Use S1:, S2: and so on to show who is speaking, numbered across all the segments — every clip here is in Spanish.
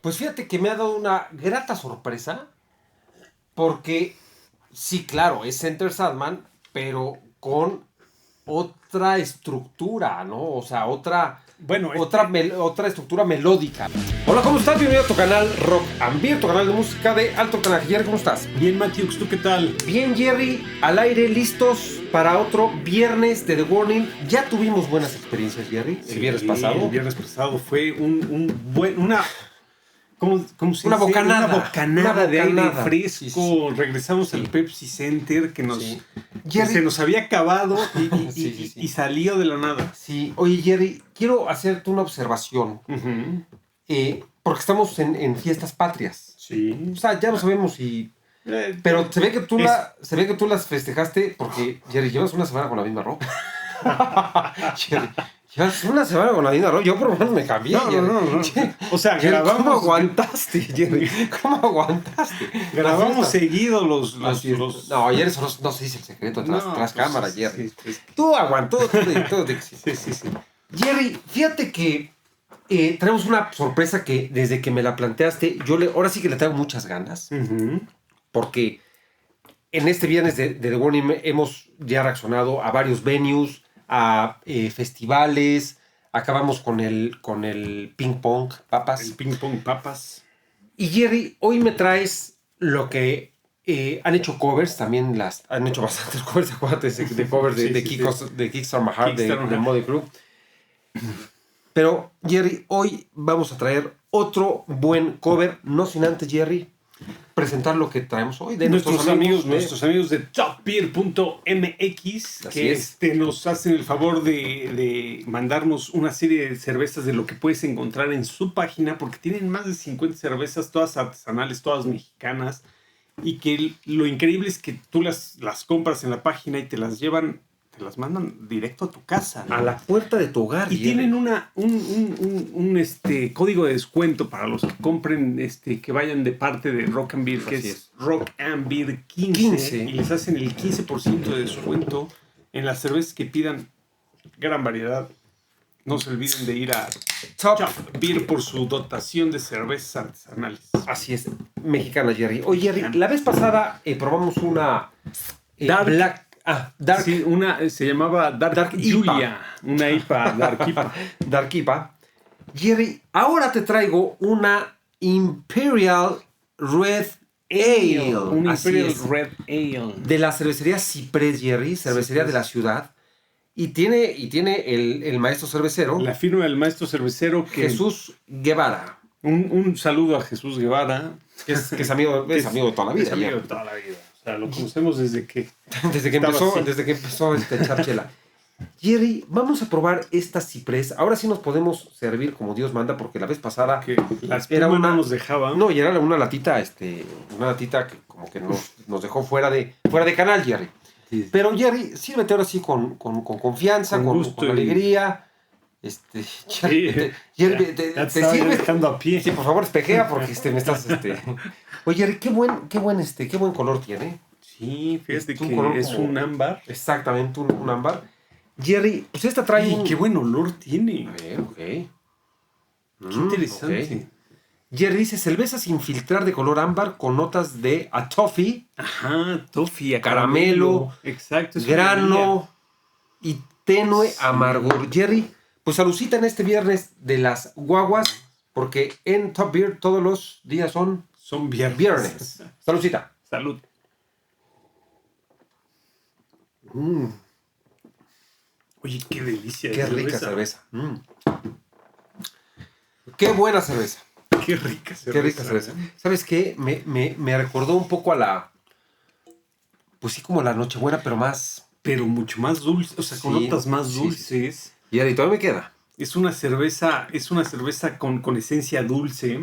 S1: Pues fíjate que me ha dado una grata sorpresa porque, sí, claro, es Enter Sandman, pero con otra estructura, ¿no? O sea,
S2: Bueno,
S1: otra estructura melódica. Hola, ¿cómo estás? Bienvenido a tu canal Rock and Beer, tu canal de música de alto canal. Jerry, ¿cómo estás?
S2: Bien, Matthews, ¿tú qué tal?
S1: Bien, Jerry, al aire, listos para otro viernes de The Warning. Ya tuvimos buenas experiencias, Jerry, el viernes pasado.
S2: El viernes pasado fue una ¿cómo se
S1: Una
S2: dice?
S1: bocanada.
S2: Una bocanada de aire fresco.
S1: Sí, sí.
S2: Regresamos al Pepsi Center que
S1: Jerry,
S2: se nos había acabado
S1: Sí.
S2: y salió de la nada.
S1: Sí, oye, Jerry, quiero hacerte una observación.
S2: Uh-huh.
S1: Porque estamos en fiestas patrias.
S2: Sí.
S1: O sea, ya no sabemos si... Pero se ve que tú las festejaste porque, Jerry, llevas una semana con la misma ropa. Jerry, llevas una semana con la misma ropa. Yo por lo menos me cambié.
S2: No. O sea,
S1: Jerry,
S2: grabamos.
S1: ¿cómo aguantaste, Jerry? ¿Cómo aguantaste?
S2: Grabamos seguido los.
S1: No, ayer eso no se dice el secreto tras cámara, Jerry.
S2: Sí.
S1: Tú aguantó todo.
S2: Sí.
S1: Jerry, fíjate que tenemos una sorpresa que desde que me la planteaste, ahora sí que le traigo muchas ganas.
S2: Uh-huh.
S1: Porque en este viernes de The Warning hemos ya reaccionado a varios venues, a festivales. Acabamos con el Ping Pong Papas.
S2: El Ping Pong Papas.
S1: Y Jerry, hoy me traes lo que han hecho covers, también han hecho bastantes covers, acuérdate, de covers de Kickstarter Mahar, de Mode Crew. Pero, Jerry, hoy vamos a traer otro buen cover, no sin antes, Jerry, presentar lo que traemos hoy de
S2: nuestros amigos de topbeer.mx que nos hacen el favor de mandarnos una serie de cervezas de lo que puedes encontrar en su página, porque tienen más de 50 cervezas, todas artesanales, todas mexicanas, y que lo increíble es que tú las compras en la página y te las mandan directo a tu casa, ¿no?
S1: A la puerta de tu hogar.
S2: Y tienen un código de descuento para los que compren, que vayan de parte de Rock and Beer, que es Rock and Beer 15, y les hacen el 15% de descuento en las cervezas que pidan. Gran variedad. No se olviden de ir a Top Beer por su dotación de cervezas artesanales.
S1: Así es, mexicana, Jerry. Oye, Jerry, la vez pasada probamos una
S2: Dark.
S1: Dark.
S2: Sí, se llamaba Dark Julia. Una IPA, Dark IPA.
S1: Dark IPA. Jerry, ahora te traigo una Imperial Red Ale.
S2: Una Imperial Red Ale.
S1: De la cervecería Ciprés, Jerry, cervecería de la ciudad. Y tiene el maestro cervecero.
S2: La firma del maestro cervecero
S1: Jesús Guevara.
S2: Un saludo a Jesús Guevara.
S1: Que es amigo de toda la vida.
S2: Es amigo de toda la vida. O sea, lo conocemos desde que
S1: empezó a echar chela. Jerry, vamos a probar esta Ciprés. Ahora sí nos podemos servir como Dios manda, porque la vez pasada
S2: que la espuma no nos dejaba.
S1: No, y era una latita que como que nos dejó fuera de canal, Jerry. Sí. Pero Jerry, sírvete ahora sí con confianza, con alegría. Jerry, te sirves
S2: estando a pie.
S1: Sí, por favor, espejea porque me estás Oye, Jerry, qué buen color tiene.
S2: Sí, fíjate que es un ámbar.
S1: Exactamente, un ámbar. Jerry, pues esta trae
S2: qué buen olor tiene.
S1: A ver, ok.
S2: Qué interesante.
S1: Okay. Jerry dice, cerveza sin filtrar de color ámbar con notas de toffee.
S2: Ajá, toffee, a
S1: caramelo.
S2: Exacto.
S1: Grano y tenue amargor. Jerry, pues saludcita en este viernes de las guaguas, porque en Top Beer todos los días son viernes. Saludcita.
S2: Salud. Oye, qué delicia.
S1: Qué rica cerveza. Qué buena cerveza.
S2: Qué rica cerveza.
S1: ¿Sabes qué? Me recordó un poco a la... Pues sí, como la Nochebuena, pero más...
S2: Pero mucho más dulce, o sea, con notas más dulces.
S1: Sí. Y ahí todavía me queda.
S2: Es una cerveza con esencia dulce.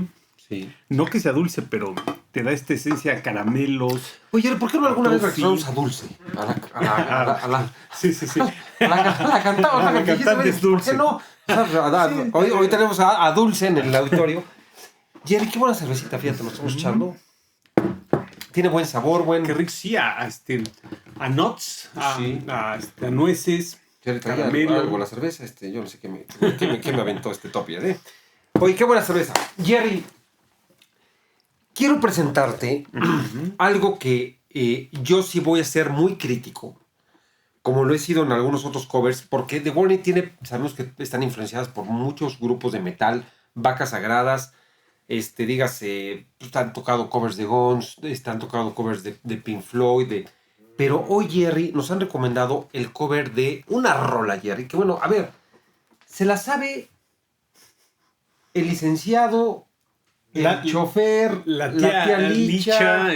S1: Sí.
S2: No que sea dulce, pero te da esta esencia a caramelos.
S1: Oye, ¿por qué no alguna vez reaccionamos a dulce?
S2: Sí.
S1: A la cantante
S2: es dulce.
S1: ¿Por qué no? Hoy tenemos a Dulce en el auditorio. Jerry, qué buena cervecita, fíjate, nos estamos echando. Tiene buen sabor,
S2: Qué rico, sí, a nuts, a nueces.
S1: Jerry traía algo la cerveza, yo no sé qué me aventó este topier, Oye, qué buena cerveza. Jerry, quiero presentarte algo que yo sí voy a ser muy crítico, como lo he sido en algunos otros covers, porque The Warning sabemos que están influenciadas por muchos grupos de metal, vacas sagradas, dígase, han tocado covers de Guns, han tocado covers de Pink Floyd, pero hoy, Jerry, nos han recomendado el cover de una rola, Jerry, que bueno, a ver, se la sabe el licenciado, el chofer,
S2: la tía Licha,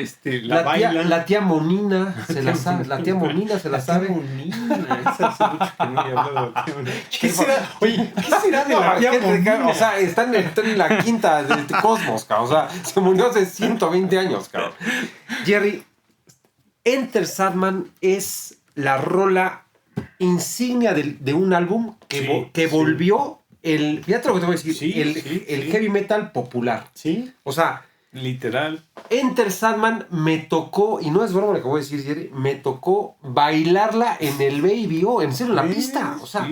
S1: la tía Monina, se la sabe, la tía Monina se la sabe.
S2: Monina, esa hace mucho que no he hablado de la tía Monina. ¿Qué será de la tía Monina?
S1: O sea, está en la quinta de Cosmos, cabrón. O sea, se murió hace 120 años, cabrón. Jerry, Enter Sandman es la rola insignia de un álbum que volvió fíjate lo que te voy a decir, el heavy metal popular.
S2: Sí.
S1: O sea,
S2: literal.
S1: Enter Sandman me tocó, y no es broma lo que voy a decir, Jerry, me tocó bailarla en el Baby O, en serio, en la pista. O sea,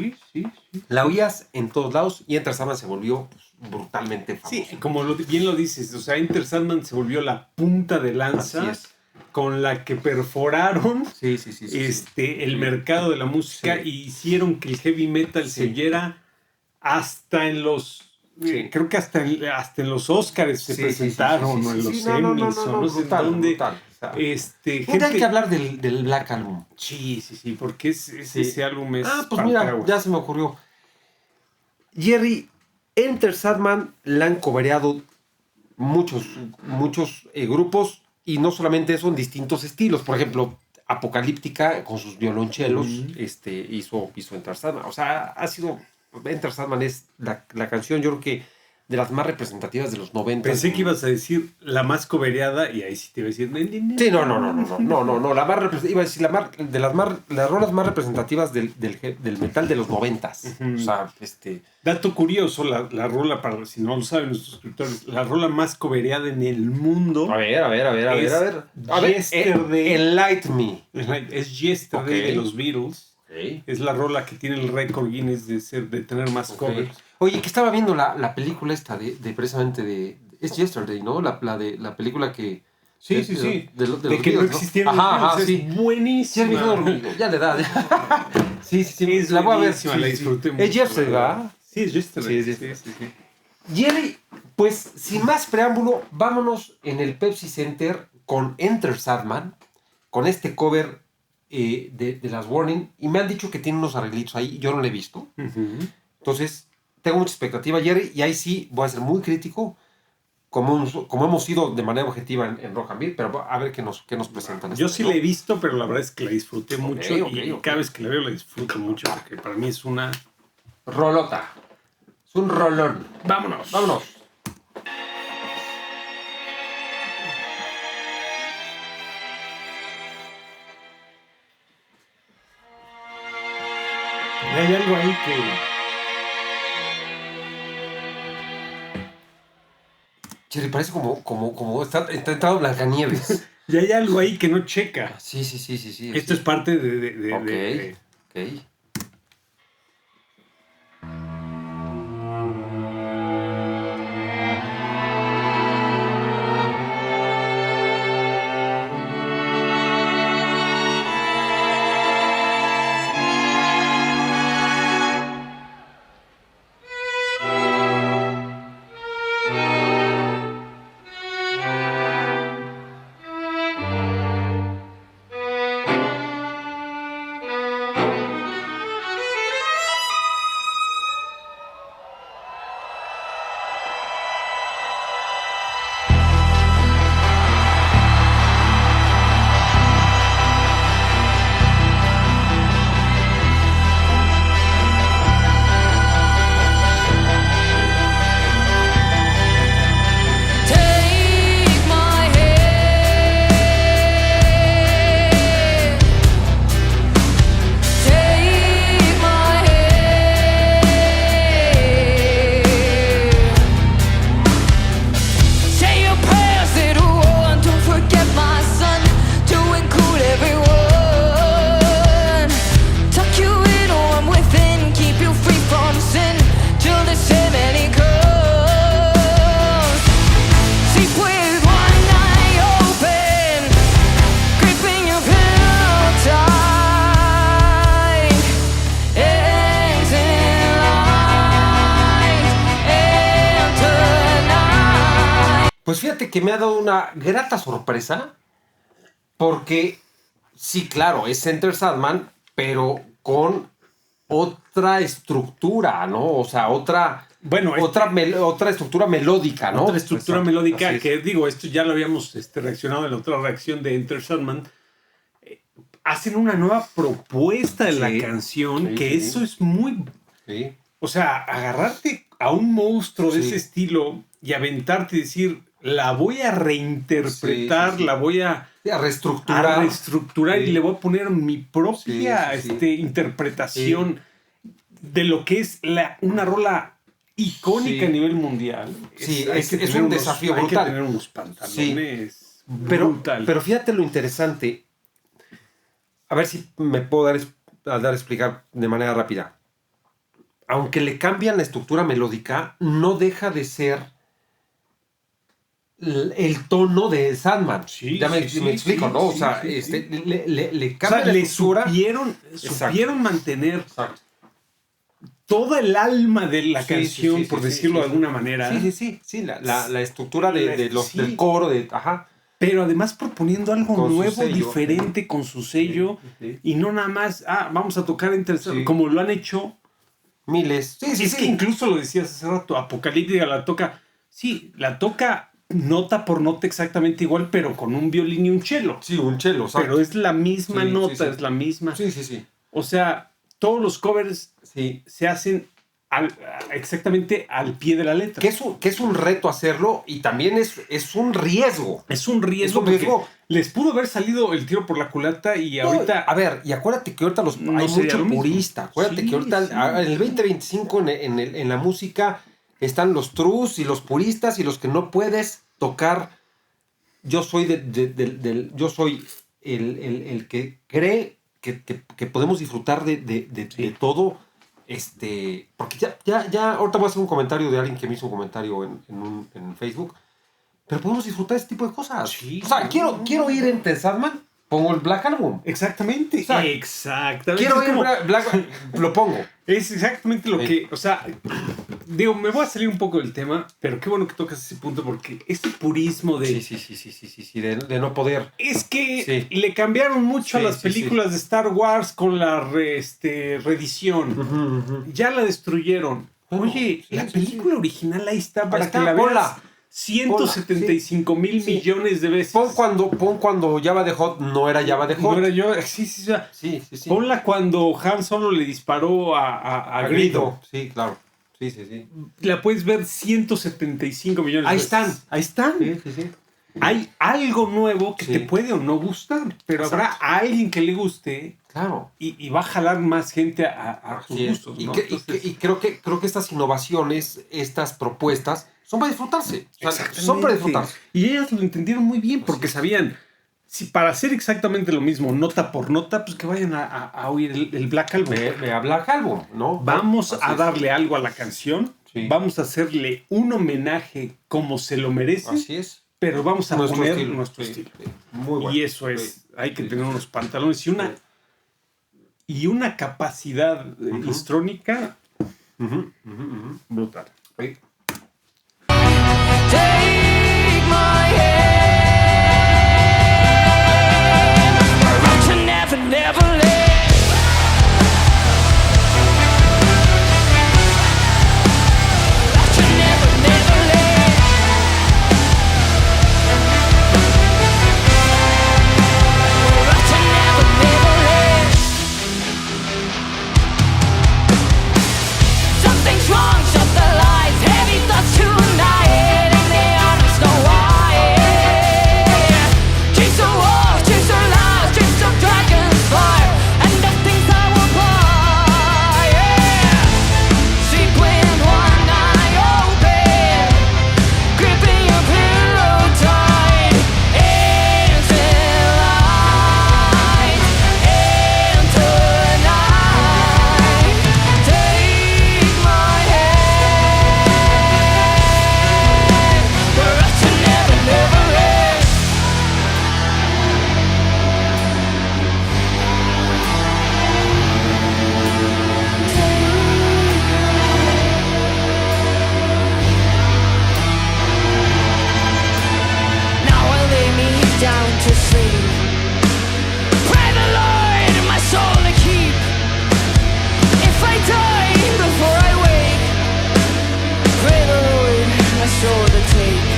S1: la oías en todos lados y Enter Sandman se volvió brutalmente famoso.
S2: Sí, como bien lo dices, o sea, Enter Sandman se volvió la punta de lanza con la que perforaron el mercado de la música y hicieron que el heavy metal se oyera hasta en los creo que hasta en los Oscars se presentaron o en los Emmys o no sé dónde.
S1: Brutal.
S2: Gente...
S1: hay que hablar del Black Album.
S2: Sí, porque ese álbum es...
S1: pues mira, ya se me ocurrió. Jerry, Enter Sandman la han cobereado muchos grupos, y no solamente eso, en distintos estilos. Por ejemplo, Apocalíptica con sus violonchelos hizo Enter Sandman. O sea, ha sido... Enter Sandman es la canción, yo creo que de las más representativas de los 90.
S2: Pensé que ibas a decir la más cobereada y ahí sí te iba a decir...
S1: Sí, no, la más iba a decir las rolas más representativas del metal de los 90. O sea,
S2: Dato curioso, la rola, para si no lo saben nuestros suscriptores, la rola más cobereada en el mundo...
S1: A ver.
S2: Yesterday.
S1: Enlight Me.
S2: Es Yesterday de los Beatles. Es la rola que tiene el récord Guinness de tener más covers.
S1: Oye, que estaba viendo la película esta precisamente de... Es Yesterday, ¿no? La película que...
S2: Sí.
S1: De
S2: que no existieron los Beatles. Es buenísima.
S1: Ya le da. Sí. La voy a ver.
S2: La disfruté mucho.
S1: Es Yesterday, ¿verdad?
S2: Sí, es Yesterday.
S1: Sí. Jerry, pues sin más preámbulo, vámonos en el Pepsi Center con Enter Sandman, con este cover de las Warning, y me han dicho que tiene unos arreglitos ahí, yo no lo he visto. Entonces, tengo mucha expectativa, Jerry, y ahí sí voy a ser muy crítico, como hemos sido de manera objetiva en Rock and Beer, pero a ver qué nos presentan.
S2: Yo sí la he visto, pero la verdad es que la disfruté mucho, y cada vez que la veo la disfruto mucho, porque para mí es una...
S1: rolota. Es un rolón.
S2: Vámonos. Y hay algo ahí que...
S1: Jerry, parece como está entrado Blancanieves.
S2: Y hay algo ahí que no checa.
S1: Sí.
S2: Esto es parte de...
S1: Ok. Pues fíjate que me ha dado una grata sorpresa, porque sí, claro, es Enter Sandman, pero con otra estructura, ¿no? O sea, otra estructura melódica, ¿no?
S2: Otra estructura melódica que, digo, esto ya lo habíamos reaccionado en la otra reacción de Enter Sandman. Hacen una nueva propuesta de la canción, eso es muy...
S1: Sí.
S2: O sea, agarrarte a un monstruo de ese estilo y aventarte y decir, la voy a reinterpretar, la voy a reestructurar y le voy a poner mi propia interpretación de lo que es una rola icónica a nivel mundial.
S1: Sí, es un desafío brutal.
S2: Hay que tener unos pantalones brutal.
S1: Pero fíjate lo interesante. A ver si me puedo dar a explicar de manera rápida. Aunque le cambian la estructura melódica, no deja de ser el tono de Sandman.
S2: Sí,
S1: ya me explico, ¿no? O sea, le cambian la estructura.
S2: Supieron mantener todo el alma de la canción, por decirlo de alguna manera.
S1: Sí, la estructura del coro, ajá.
S2: Pero además proponiendo algo nuevo, diferente, con su sello. Y no nada más, vamos a tocar como lo han hecho
S1: miles.
S2: Es que incluso lo decías hace rato, Apocalíptica la toca nota por nota exactamente igual, pero con un violín y un cello.
S1: Sí, un cello, exacto.
S2: Pero es la misma nota, es la misma.
S1: Sí.
S2: O sea, todos los covers se hacen exactamente al pie de la letra.
S1: Que es un reto hacerlo, y también es un riesgo.
S2: Es un riesgo. Les pudo haber salido el tiro por la culata y ahorita...
S1: A ver, y acuérdate que ahorita hay mucho purista. Acuérdate que ahorita en el 2025 en la música están los trus y los puristas y los que no puedes tocar. Yo soy yo soy el que cree que podemos disfrutar de todo. Porque ya ahorita voy a hacer un comentario de alguien que me hizo un comentario en Facebook. Pero podemos disfrutar este tipo de cosas.
S2: Sí,
S1: o sea, quiero ir en Sandman, pongo el Black Album.
S2: Exactamente.
S1: O sea,
S2: exactamente.
S1: Quiero ir Black, lo pongo.
S2: Es exactamente lo que... O sea, digo, me voy a salir un poco del tema, pero qué bueno que tocas ese punto, porque este purismo de...
S1: Sí, de no poder.
S2: Es que le cambiaron mucho a las películas de Star Wars con la reedición. Ya la destruyeron. Oye, la película original ahí está para que la veas 175 mil millones de veces.
S1: Pon cuando Jabba the Hutt no era Jabba the Hutt.
S2: No era yo. Sí. Ponla cuando Han Solo le disparó a Greedo.
S1: Sí, claro. Sí.
S2: La puedes ver 175 millones de veces. Ahí están.
S1: Sí.
S2: Hay algo nuevo que te puede o no gustar, pero habrá alguien que le guste.
S1: Claro.
S2: Y va a jalar más gente a sus gustos, ¿no?
S1: Y creo que estas innovaciones, estas propuestas, son para disfrutarse. O sea, son para disfrutarse.
S2: Y ellas lo entendieron muy bien, porque sabían, si para hacer exactamente lo mismo, nota por nota, pues que vayan a oír el Black Album.
S1: Vea Black Album, ¿no?
S2: Vamos a darle algo a la canción, vamos a hacerle un homenaje como se lo merece.
S1: Así es.
S2: Pero vamos a poner nuestro estilo.
S1: Muy bueno.
S2: Y eso es, hay que tener unos pantalones y una capacidad histrónica brutal.
S3: Take my hand, to never let. Something's wrong, shut the lights. to sleep. Pray the Lord my soul to keep. If I die before I wake, pray the Lord my soul to take.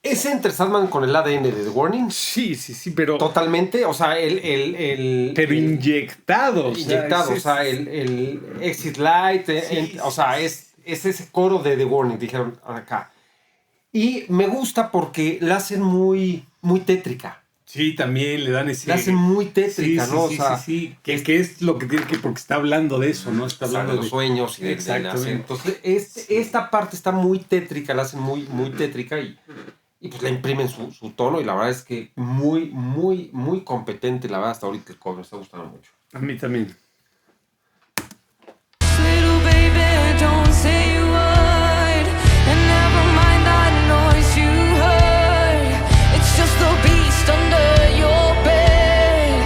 S1: ¿Es Enter Sandman con el ADN de The Warning?
S2: Sí, pero...
S1: Totalmente, o sea,
S2: Pero inyectado.
S1: Inyectado, o sea, el Exit Light, o sea, es ese coro de The Warning, dijeron acá. Y me gusta porque la hacen muy, muy tétrica.
S2: Sí, también le dan ese...
S1: La hacen muy tétrica, ¿no?
S2: Sí. Que es lo que tiene que... Porque está hablando de eso, ¿no? Está hablando
S1: de los sueños y de entonces, esta parte está muy tétrica, la hacen muy, muy tétrica y pues le imprimen su tono y la verdad es que muy, muy, muy competente. La verdad, hasta ahorita el cover me está gustando mucho.
S2: A mí también.
S3: Little baby, don't say a word, and never mind that noise you heard. It's just the beast under your bed,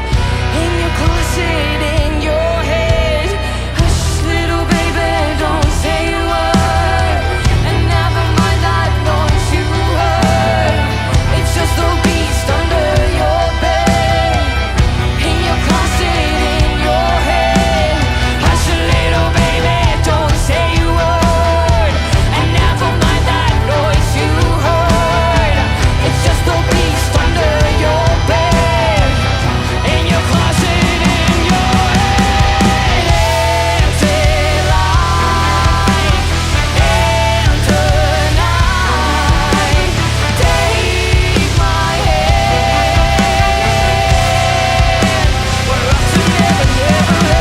S3: in your closet, in your head. Hush, little baby, don't say a word, and never mind that noise you heard. It's just the beast under your bed, in your closet, in your head. Hush, little baby, don't say a word, and never mind that noise you heard. It's just the beast under your bed, in your closet, in your head. Enter light, enter night. Take my hand. We're up to never, never end.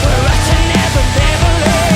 S3: We're up to never, never end.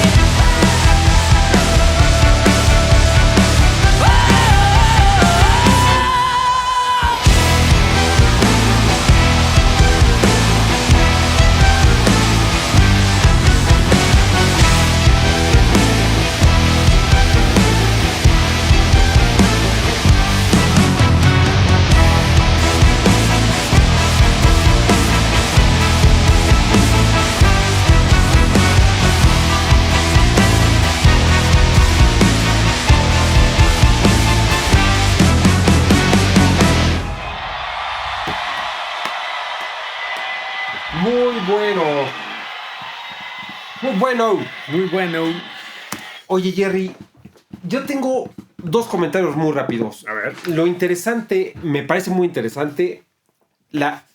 S1: Muy bueno. Muy bueno.
S2: Muy bueno.
S1: Oye, Jerry, yo tengo dos comentarios muy rápidos.
S2: A ver.
S1: Lo interesante, me parece muy interesante,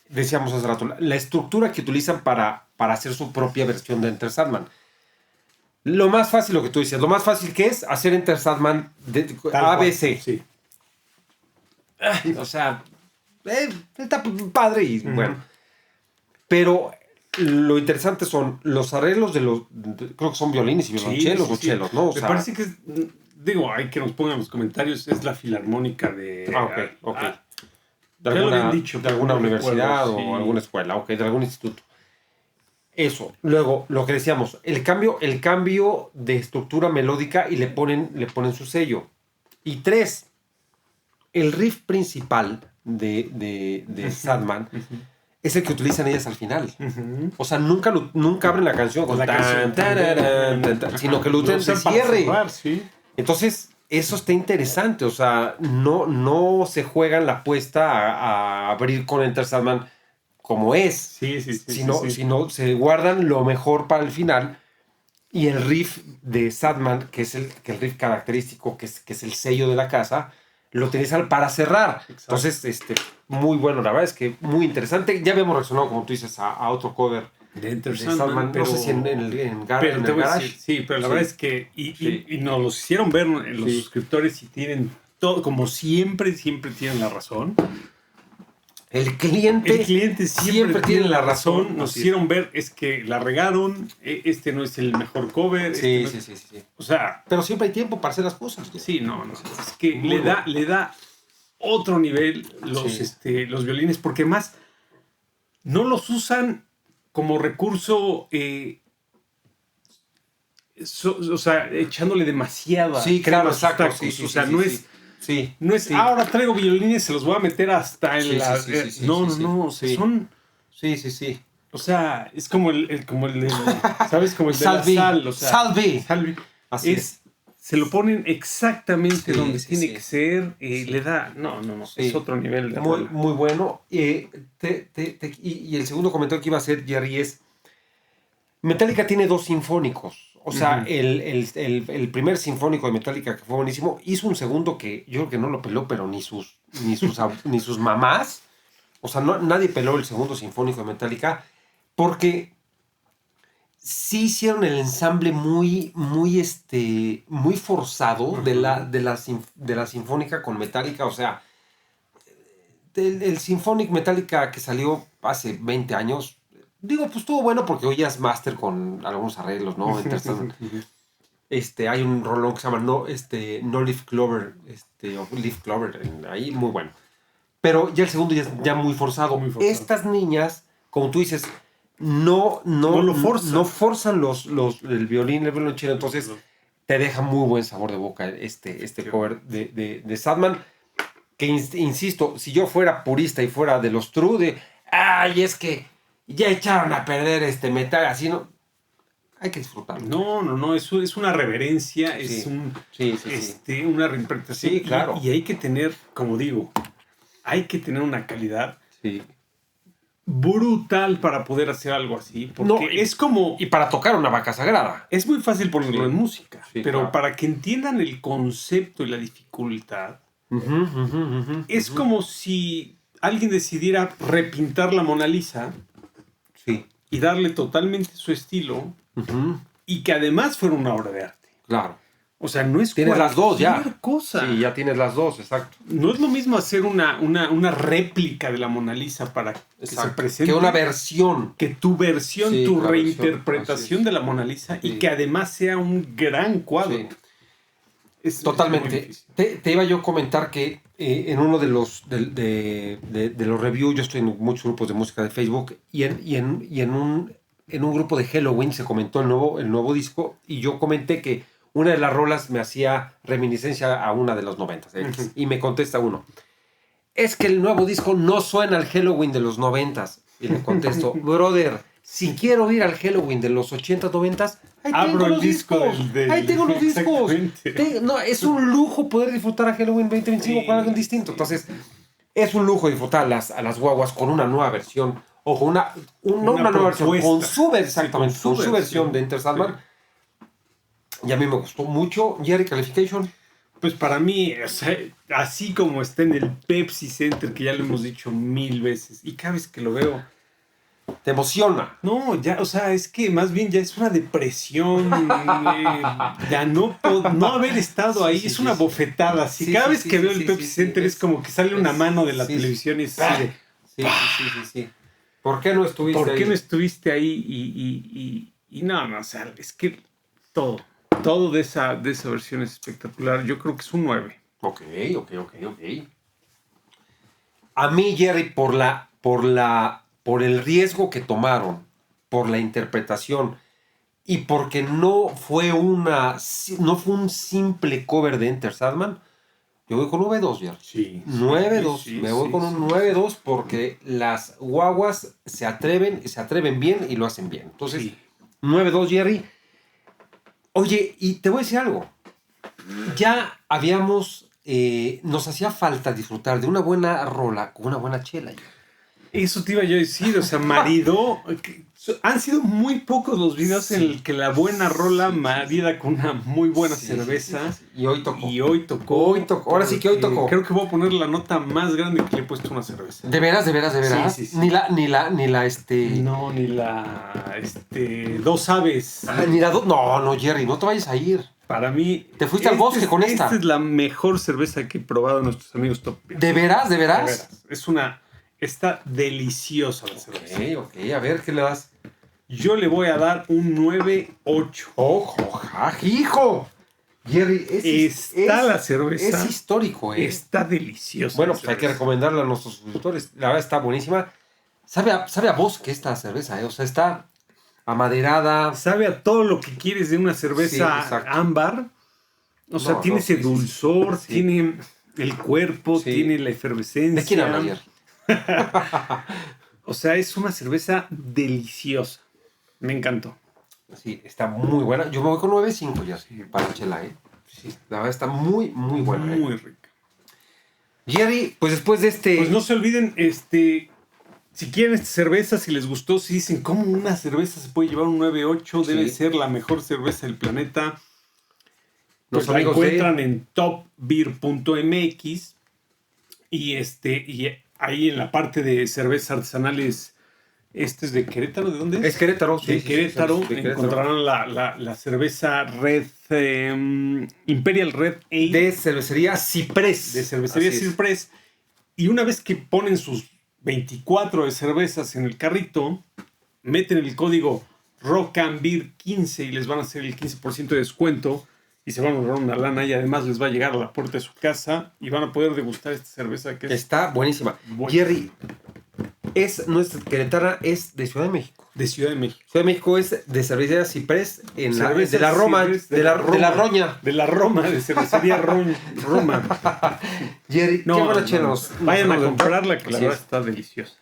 S1: decíamos hace rato, la estructura que utilizan para hacer su propia versión de Enter Sandman. Lo más fácil, lo que tú dices, lo más fácil que es hacer Enter Sandman de ABC.
S2: Sí.
S1: O sea, está padre y bueno. Pero lo interesante son los arreglos creo que son violines y violonchelos o chelos, ¿no? O
S2: Me
S1: sea,
S2: parece que es... Digo, hay que nos pongan en los comentarios, es la filarmónica de...
S1: Ok.
S2: Ya lo habían dicho,
S1: de alguna
S2: no
S1: universidad
S2: recuerdo, sí.
S1: o alguna escuela, ok, de algún instituto. Eso. Luego, lo que decíamos, el cambio de estructura melódica y le ponen su sello. Y 3, el riff principal de Sandman es el que utilizan ellas al final. O sea, nunca abren la canción con sino que lo utilizan de cierre.
S2: Sí.
S1: Entonces, eso está interesante. O sea, no se juegan la apuesta a abrir con Enter Sandman como es. Sino se guardan lo mejor para el final. Y el riff de Sandman, que es el riff característico, que es el sello de la casa, lo utilizan para cerrar. Exacto. Entonces, muy bueno. La verdad es que muy interesante. Ya habíamos reaccionado, como tú dices, a otro cover
S2: de Enter
S1: Sandman. No sé si en el Garage.
S2: Sí, pero la verdad es que... Y nos los hicieron ver en los suscriptores y tienen todo... Como siempre tienen la razón.
S1: El cliente
S2: siempre tiene la razón. Nos hicieron ver, es que la regaron, este no es el mejor cover.
S1: Sí.
S2: O sea...
S1: Pero siempre hay tiempo para hacer las cosas.
S2: Sí, no. Es que le da otro nivel los violines, porque más no los usan como recurso, o sea, echándole demasiada.
S1: Sí, claro, exacto.
S2: No es, ahora traigo violines, se los voy a meter hasta en la... No, son...
S1: Sí.
S2: O sea, es como como el de, ¿sabes? Como el de
S1: Salvi.
S2: la sal. O sea,
S1: Salvi.
S2: Así es. Se lo ponen exactamente
S1: Sí,
S2: donde
S1: sí,
S2: tiene
S1: sí.
S2: que ser. Le da... No.
S1: Sí.
S2: Es otro nivel de
S1: Muy,
S2: rola.
S1: muy bueno. Y el segundo comentario que iba a hacer Jerry es: Metallica tiene 2 sinfónicos. O sea, el primer sinfónico de Metallica, que fue buenísimo, hizo un segundo que yo creo que no lo peló, pero ni sus ni sus mamás. O sea, nadie peló el segundo sinfónico de Metallica porque sí hicieron el ensamble muy forzado de la sinfónica con Metallica. O sea, el Symphonic Metallica que salió hace 20 años, digo, pues estuvo bueno porque oías Master con algunos arreglos, ¿no? Hay un rolón que se llama No Leaf Clover, o Leaf Clover, ahí muy bueno. Pero ya el segundo ya muy forzado.
S2: Muy forzado.
S1: Estas niñas, como tú dices, no
S2: lo forzan.
S1: No forzan el violonchelo, entonces te deja muy buen sabor de boca este cover de Sadman, que insisto, si yo fuera purista y fuera de los true, ay, es que ya echaron a perder metal, así no, hay que disfrutarlo.
S2: No, es una reverencia,
S1: Sí.
S2: es un
S1: Sí.
S2: una reinterpretación.
S1: Sí, claro.
S2: Y hay que tener, como digo, hay que tener una calidad
S1: Sí.
S2: brutal para poder hacer algo así. Porque
S1: No,
S2: es como...
S1: Y para tocar una vaca sagrada.
S2: Es muy fácil ponerlo
S1: Sí.
S2: en música,
S1: Sí,
S2: pero
S1: claro.
S2: para que entiendan el concepto y la dificultad, es como si alguien decidiera repintar la Mona Lisa
S1: Sí.
S2: y darle totalmente su estilo
S1: Ujú.
S2: y que además fuera una obra de arte.
S1: Claro.
S2: O sea, no es
S1: Tienes las dos ya.
S2: cualquier cosa.
S1: Sí, ya tienes las dos, exacto.
S2: No es lo mismo hacer una réplica de la Mona Lisa para que se presente
S1: Que una versión.
S2: que tu versión,
S1: Sí,
S2: tu
S1: una versión, así
S2: reinterpretación
S1: es.
S2: de la Mona Lisa
S1: Sí.
S2: y que además sea un gran cuadro.
S1: Sí.
S2: Es muy
S1: Totalmente.
S2: difícil.
S1: Te iba yo a comentar que en uno de los los reviews, yo estoy en muchos grupos de música de Facebook, y en un grupo de Halloween se comentó el nuevo disco, y yo comenté que una de las rolas me hacía reminiscencia a una de los 90. Y me contesta uno: es que el nuevo disco no suena al Halloween de los 90. Y le contesto: brother, si quiero ir al Halloween de los 80, 90, ahí
S2: Abro
S1: tengo
S2: el
S1: los
S2: disco
S1: discos.
S2: del-
S1: Ahí tengo los discos.
S2: Exactamente.
S1: No, es un lujo poder disfrutar a Halloween 2025 con algo distinto. Entonces, es un lujo disfrutar a las guaguas con una nueva versión. O con no una nueva versión, con su exactamente,
S2: Sí, con
S1: con
S2: su
S1: su versión de
S2: versión.
S1: Enter Sandman. Y a mí me gustó mucho. Jerry Calification.
S2: Pues para mí, o sea, así como está en el Pepsi Center, que ya lo hemos dicho 1000 veces, y cada vez que lo veo,
S1: Te emociona.
S2: no, ya, o sea, es que más bien ya es una depresión, ya no haber estado ahí,
S1: Sí,
S2: es
S1: sí,
S2: una
S1: sí.
S2: bofetada. Así,
S1: Sí,
S2: cada
S1: sí,
S2: vez
S1: sí,
S2: que
S1: sí,
S2: veo
S1: sí,
S2: el Pepsi
S1: sí,
S2: Center es como que sale una mano de la
S1: sí,
S2: televisión y es así de,
S1: Sí. ¿Por qué no estuviste
S2: ¿por qué
S1: ahí?
S2: no estuviste ahí? Y no, o sea, es que todo de esa versión es espectacular. Yo creo que es un 9.
S1: Ok. A mí, Jerry, por el riesgo que tomaron, por la interpretación, y porque no fue un simple cover de Enter Sandman, yo voy con 9-2, Jerry.
S2: Sí.
S1: 9-2.
S2: Sí,
S1: Me voy
S2: sí,
S1: con un
S2: sí.
S1: 9-2 porque las guaguas se atreven bien y lo hacen bien. Entonces,
S2: Sí.
S1: 9-2, Jerry. Oye, y te voy a decir algo. Ya nos hacía falta disfrutar de una buena rola con una buena chela.
S2: Eso te iba yo a decir, o sea, marido. Han sido muy pocos los videos en el que la buena rola marida con una muy buena cerveza.
S1: Sí. Y hoy tocó.
S2: Hoy tocó.
S1: Ahora sí que hoy tocó.
S2: Creo que voy a poner la nota más grande que le he puesto a una cerveza.
S1: ¿De veras?
S2: Sí.
S1: Ni la
S2: No, ni la. Dos aves.
S1: ni la no, Jerry, no te vayas a ir.
S2: Para mí.
S1: Te fuiste al bosque con esta.
S2: Esta es la mejor cerveza que he probado nuestros amigos Top Beer.
S1: ¿De veras?
S2: De veras. Está deliciosa la cerveza.
S1: Ok, a ver, ¿qué le das?
S2: Yo le voy a dar un 9-8.
S1: ¡Ojo, hijo! Jerry,
S2: La cerveza.
S1: Es histórico,
S2: Está deliciosa.
S1: Bueno,
S2: la
S1: pues hay que
S2: cerveza.
S1: recomendarla a nuestros suscriptores. La verdad está buenísima. Sabe a bosque esta cerveza, o sea, está amaderada.
S2: Sabe a todo lo que quieres de una
S1: Sí,
S2: cerveza
S1: exacto.
S2: ámbar. O sea,
S1: No,
S2: tiene
S1: no,
S2: ese
S1: sí,
S2: dulzor,
S1: sí.
S2: tiene el cuerpo,
S1: Sí.
S2: tiene la efervescencia.
S1: ¿De quién habla, Jerry?
S2: O sea, es una cerveza deliciosa. Me encantó.
S1: Sí, está muy buena. Yo me voy con 9.5 ya, sí, para chela, ¿eh? Sí, la verdad está muy, muy buena.
S2: Muy rica.
S1: Jerry, pues después de este...
S2: Pues no se olviden, si quieren esta cerveza, si les gustó, si dicen cómo una cerveza se puede llevar un 9.8, debe ser la mejor cerveza del planeta. Pues la encuentran en topbeer.mx y ahí en la parte de cervezas artesanales, es de Querétaro, ¿de dónde es?
S1: Es Querétaro, sí.
S2: De Querétaro, encontrarán la cerveza Red, Imperial Red Ale.
S1: De cervecería Ciprés.
S2: De cervecería Ciprés. Y una vez que ponen sus 24 de cervezas en el carrito, meten el código Rock and Beer 15 y les van a hacer el 15% de descuento y se van a ahorrar una lana y además les va a llegar a la puerta de su casa y van a poder degustar esta cerveza que
S1: está buenísima. Jerry, no es queretana, es de Ciudad de México.
S2: De Ciudad de México.
S1: Ciudad de México es de cervecería Ciprés de la Roma. De la Roña.
S2: De la Roma, de cervecería Roma.
S1: Jerry, qué buena chela.
S2: Vayan a comprarla, que la verdad está deliciosa.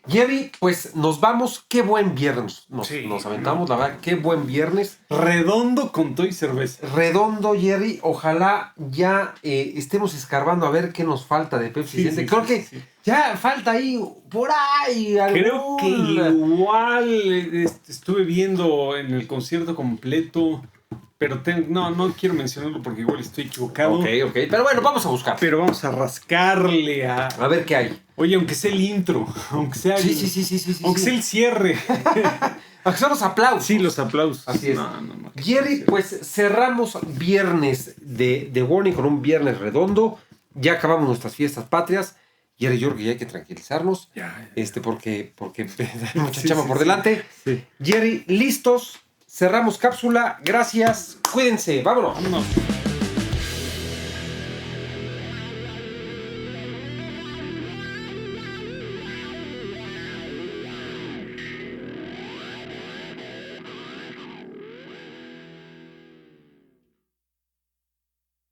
S1: Jerry, pues nos vamos. Qué buen viernes nos aventamos, la verdad. Qué buen viernes.
S2: Redondo con todo y cerveza.
S1: Redondo, Jerry. Ojalá ya estemos escarbando a ver qué nos falta de Pepsi. Creo que ya falta ahí, por ahí.
S2: Creo que igual estuve viendo en el concierto completo. Pero no quiero mencionarlo porque igual estoy equivocado.
S1: Ok. Pero bueno, vamos a buscar.
S2: Pero vamos a rascarle a
S1: ver qué hay.
S2: Oye, aunque sea el intro, aunque sea aunque sea el cierre.
S1: Aunque sean los aplausos.
S2: Sí, los aplausos.
S1: Así es. Jerry, pues cerramos viernes de Warning con un viernes redondo. Ya acabamos nuestras fiestas patrias. Jerry, yo creo que ya hay que tranquilizarnos.
S2: Ya.
S1: Porque hay mucha chama por delante. Sí. Jerry, listos. Cerramos cápsula. Gracias. Cuídense. Vámonos.